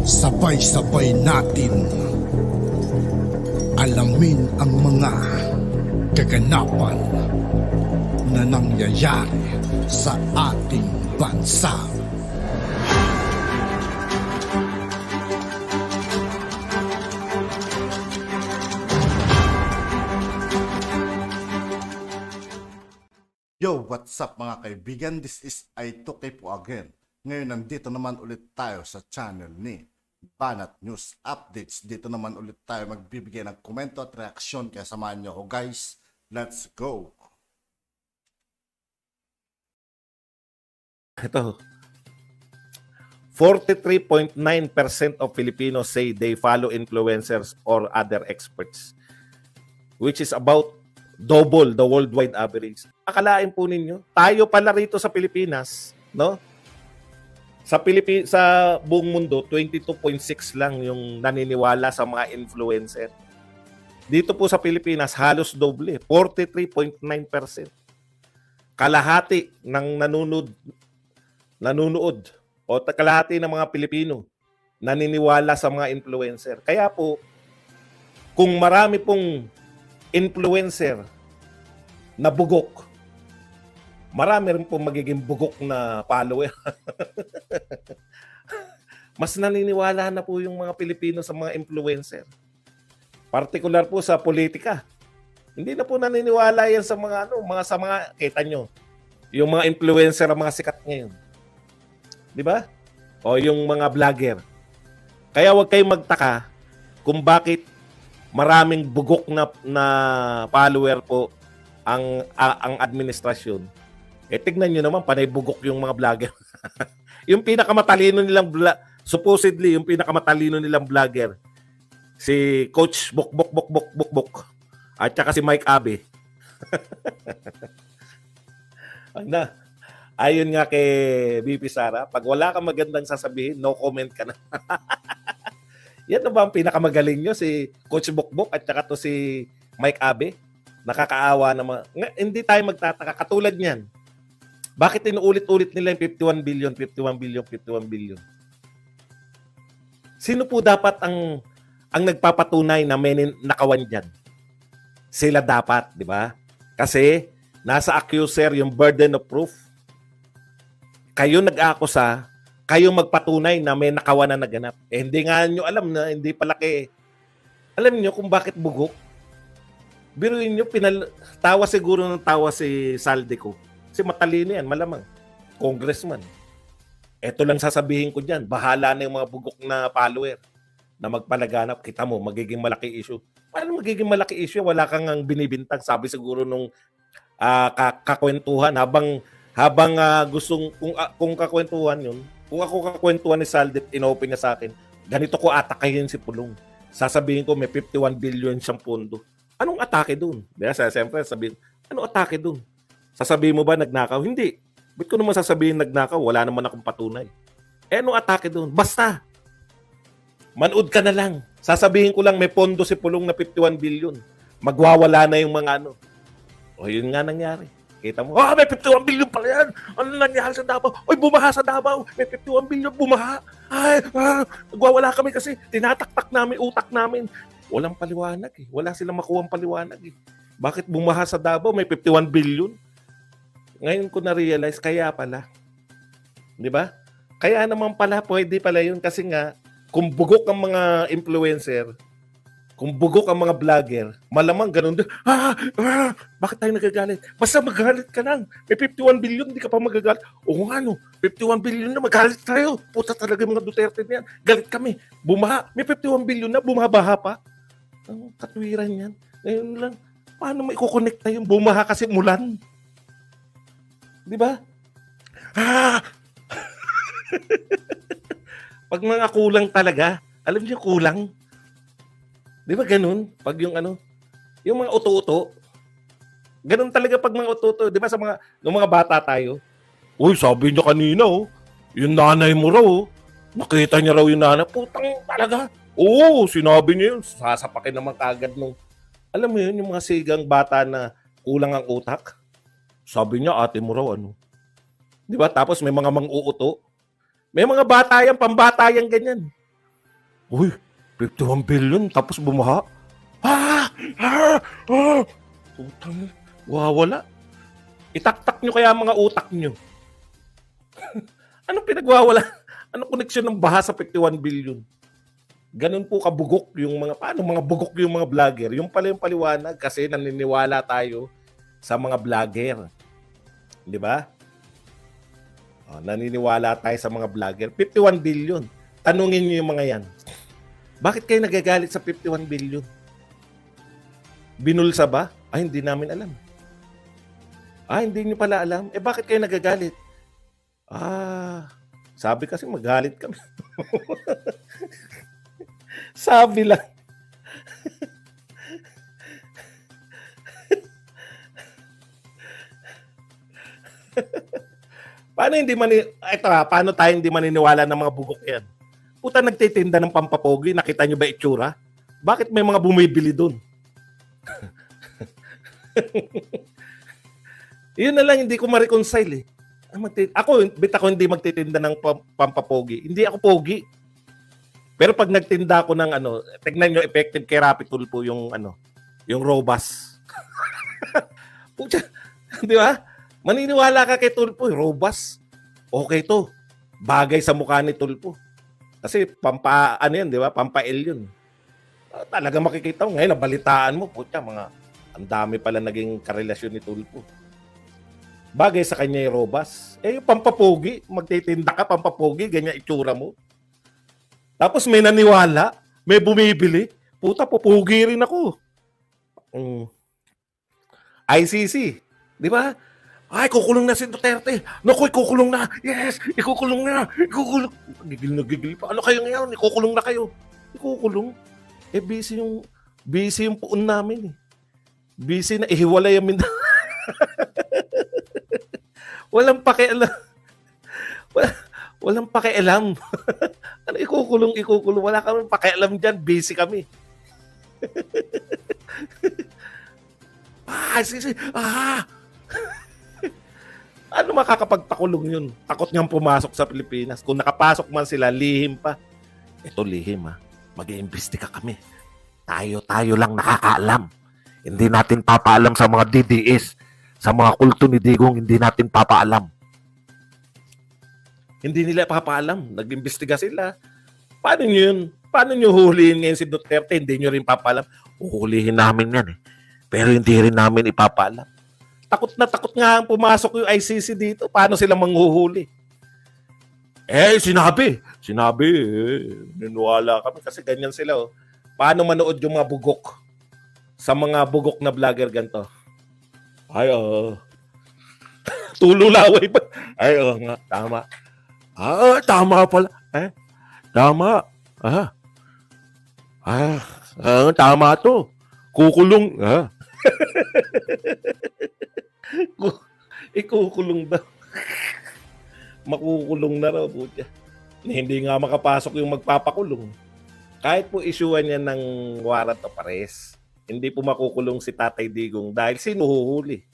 Sabay-sabay natin alamin ang mga kaganapan na nangyayari sa ating bansa. Yo, what's up mga kaibigan? This is I2K po again. Ngayon nandito naman ulit tayo sa channel ni Banat News Updates. Dito naman ulit tayo magbibigay ng komento at reaksyon. Kaya samahan nyo ako guys. Let's go! Ito. 43.9% of Filipinos say they follow influencers or other experts, which is about double the worldwide average. Akalain po ninyo, tayo pala rito sa Pilipinas, no? Sa buong mundo, 22.6 lang yung naniniwala sa mga influencer. Dito po sa Pilipinas, halos doble, 43.9%. Kalahati ng nanonood o kalahati ng mga Pilipino naniniwala sa mga influencer. Kaya po, kung marami pong influencer na bugok, marami rin po magiging bugok na follower. Mas naniniwala na po yung mga Pilipino sa mga influencer. Partikular po sa politika. Hindi na po naniniwala yan sa mga kita nyo, yung mga influencer, ang mga sikat ngayon. Di ba? O yung mga vlogger. Kaya huwag kayong magtaka kung bakit maraming bugok na follower po ang administrasyon. Tignan nyo naman, panay bugok yung mga vlogger. Yung pinakamatalino nilang supposedly, yung pinakamatalino nilang vlogger, si Coach Bok at saka si Mike Abe. Ayon nga kay BP Sara, pag wala kang magandang sasabihin, no comment ka na. Yan na ba ang pinakamagaling nyo? Si Coach Bok at saka to si Mike Abe? Nakakaawa naman. Hindi tayo magtataka. Katulad niyan. Bakit inuulit-ulit nila yung 51 billion? Sino po dapat ang nagpapatunay na may nakawan dyan? Sila dapat, di ba? Kasi nasa accuser yung burden of proof. Kayo nag-akusa, kayo magpatunay na may nakawan na naganap. Hindi nga nyo alam na hindi palaki. Alam nyo kung bakit bugok? Biruin nyo, tawa siguro ng tawa si Saldico. Kasi matalino yan, malamang. Congressman. Ito lang sasabihin ko dyan. Bahala na yung mga bugok na follower na magpalaganap. Kita mo, magiging malaki issue. Paano magiging malaki issue? Wala kang binibintang. Sabi siguro nung kakwentuhan. Habang gustong, kung kakwentuhan yun, kung ako kakwentuhan ni Saldip, inopen niya sa akin, ganito ko atakayin si Pulong. Sasabihin ko may 51 billion siyang pondo. Anong atake dun? Siyempre sabihin, anong atake dun? Sasabihin mo ba nagnakaw? Hindi. Ba't ko naman sasabihin nagnakaw? Wala naman akong patunay. Anong atake dun? Basta. Manood ka na lang. Sasabihin ko lang may pondo si Pulong na 51 billion. Magwawala na yung mga ano. O yun nga nangyari. Kita mo, may 51 billion pala yan. Ano nangyari sa Davao? Oy, bumaha sa Davao. May 51 billion, bumaha. Nagwawala kami kasi tinataktak namin, utak namin. Walang paliwanag eh. Wala silang makuhang paliwanag eh. Bakit bumaha sa Davao? May 51 billion. Ngayon ko na-realize, kaya pala. Di ba? Kaya naman pala, pwede pala yun. Kasi nga, kung bugok ang mga influencer, kung bugok ang mga vlogger, malamang ganun din. Bakit tayo nagagalit? Basta magalit ka lang. May 51 billion, hindi ka pa magagalit. Oo nga no, 51 billion na, magalit tayo. Puta talaga mga Duterte na yan. Galit kami. Bumaha. May 51 billion na, bumaha-baha pa. Ang katwiran yan. Ngayon lang, paano may kukonekta yung bumaha kasi mulan? Di ba? Pag mga kulang talaga, alam niyo kulang. Di ba ganun? Pag yung yung mga uto-uto, ganun talaga pag mga uto-uto. Di ba nung mga bata tayo, uy, sabi niya kanina, yung nanay mo raw, nakita niya raw yung nanay, putang talaga. Oo, sinabi niya yun. Sasapakin naman kagad nung, alam mo yun, yung mga sigang bata na kulang ang utak. Sabi niya, ate mo raw, Di ba? Tapos may mga mang-uuto. May mga bata yan, pambata yan, ganyan. Uy, 51 billion tapos bumaha. Ah! Ah! Ah! Utang, wawala. Itaktak nyo kaya mga utak nyo. Anong pinagwawala? Anong koneksyon ng baha sa 51 billion? Ganun po kabugok yung mga, paano mga bugok yung mga vlogger? Yung pala yung paliwanag kasi naniniwala tayo sa mga vlogger. Di ba? Naniniwala tayo sa mga vlogger. 51 billion. Tanungin niyo yung mga yan. Bakit kayo nagagalit sa 51 billion? Binulsa ba? Ay, hindi namin alam. Hindi niyo pala alam. Bakit kayo nagagalit? Sabi kasi magalit kami. Sabi lang. Paano tayo hindi maniniwala ng mga bugok yan? Puta, nagtitinda ng pampapogi, nakita nyo ba itsura? Bakit may mga bumibili doon? Yun na lang, hindi ko ma-reconcile eh. Ako hindi magtitinda ng pampapogi. Hindi ako pogi. Pero pag nagtinda ako ng tignan nyo, effective kay Rapi Tulfo yung yung Robas. Pucha, di ba? Maniniwala ka kay Tulfo, Robas. Okay to. Bagay sa mukha ni Tulfo. Kasi yan, di ba? Pampail yun. Talaga makikita mo. Ngayon, nabalitaan mo. Pucha, ang dami pala naging karelasyon ni Tulfo. Bagay sa kanya yung Robas. Yung pampapogi, magtitinda ka, pampapogi, ganyan itsura mo. Tapos may naniwala, may bumibili. Puta, pupugi rin ako. ICC, di ba? Ay, kukulong na si Duterte. Naku, ikukulong na. Yes, ikukulong na. Ikukulong. Gigil pa. Ano kayo ngayon? Ikukulong na kayo. Ikukulong. Busy yung puon namin eh. Busy na ihiwalay yung Mindanao. Walang pakialam. Walang pakialam. Ano ikukulong? Wala kami pakialam dyan. Busy kami. Ano makakapagpakulong yun? Takot niyang pumasok sa Pilipinas. Kung nakapasok man sila, lihim pa. Ito lihim ha. Mag-iimbestiga kami. Tayo lang nakakaalam. Hindi natin papaalam sa mga DDS. Sa mga kulto ni Digong, hindi natin papaalam. Hindi nila papaalam. Nag-imbestiga sila. Paano nyo yun? Paano nyo hulihin ngayon si Duterte? Hindi nyo rin papaalam. Uhulihin namin yan eh. Pero hindi rin namin ipapaalam. Takot nga ang pumasok yung ICC dito. Paano sila manghuhuli? Sinabi. Ninuwala kami kasi ganyan sila. Oh. Paano manood yung mga bugok? Sa mga bugok na vlogger ganito. Tululaway pa. Nga, tama. Tama pala. Tama. Tama to. Kukulong. Ikukulong daw. Makukulong na raw po siya. Hindi nga makapasok yung magpapakulong. Kahit po isyuan niya ng warrant of arrest, hindi po makukulong si Tatay Digong dahil sino huhuli?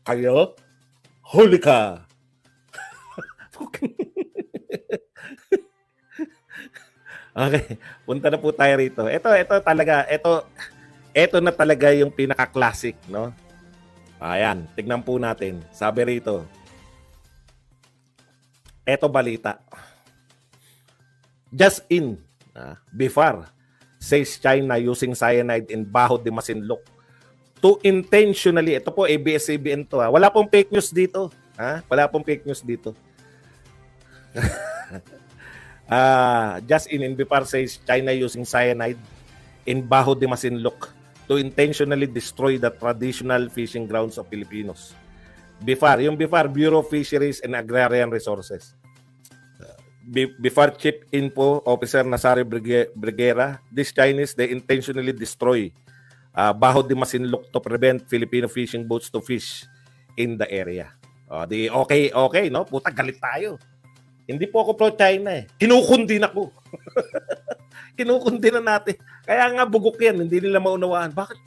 Kayo? Huli ka! Okay, punta na po tayo rito. Ito na talaga yung pinaka-classic, no? Ayan, tignan po natin. Sabi rito, eto balita. Just in, BIFAR says China using cyanide in Baho de Masinloc to intentionally, ito po ABS-CBN to wala pong fake news dito. Wala pong fake news dito. Just in BIFAR says China using cyanide in Baho de Masinloc to intentionally destroy the traditional fishing grounds of Filipinos. BIFAR, yung BIFAR, Bureau of Fisheries and Agrarian Resources. BIFAR Chief Info Officer Nazario Briguera, these Chinese, they intentionally destroy Baho de Masinloc to prevent Filipino fishing boats to fish in the area. Okay, no? Puta, galit tayo. Hindi po ako pro-China eh. Kinukundi na ako. Kinukundi na natin. Kaya nga bugok yan, hindi nila maunawaan. Bakit?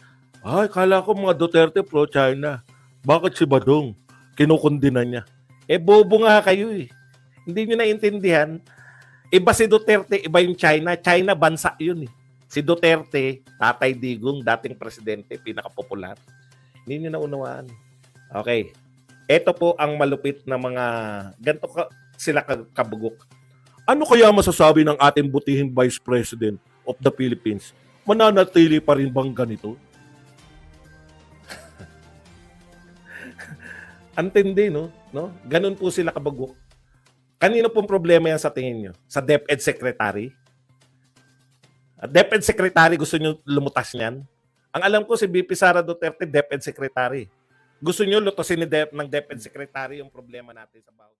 Kala ko mga Duterte pro-China. Bakit si Badong? Kinukundi na niya. Bobo nga kayo eh. Hindi nyo naintindihan. Iba si Duterte, iba yung China. China, bansa yun eh. Si Duterte, Tatay Digong, dating presidente, pinakapopular. Hindi nyo naunawaan. Okay. Ito po ang malupit na mga, ganito sila kabugok. Ano kaya masasabi ng ating butihing Vice President of the Philippines? Mananatili pa rin bang ganito? Antindi, no? Ganun po sila kabugok. Kanino pong problema yan sa tingin nyo? Sa DepEd Secretary? At DepEd Secretary, gusto nyo lumutas niyan? Ang alam ko, si VP Sara Duterte, DepEd Secretary. Gusto nyo lutusin ng DepEd Secretary yung problema natin sa bawat.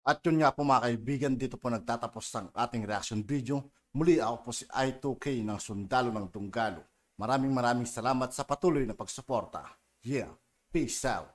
At yun nga po mga kaibigan, dito po nagtatapos ang ating reaction video. Muli ako po si I2K ng Sundalo ng Tunggalo. Maraming salamat sa patuloy na pagsuporta. Yeah, peace out.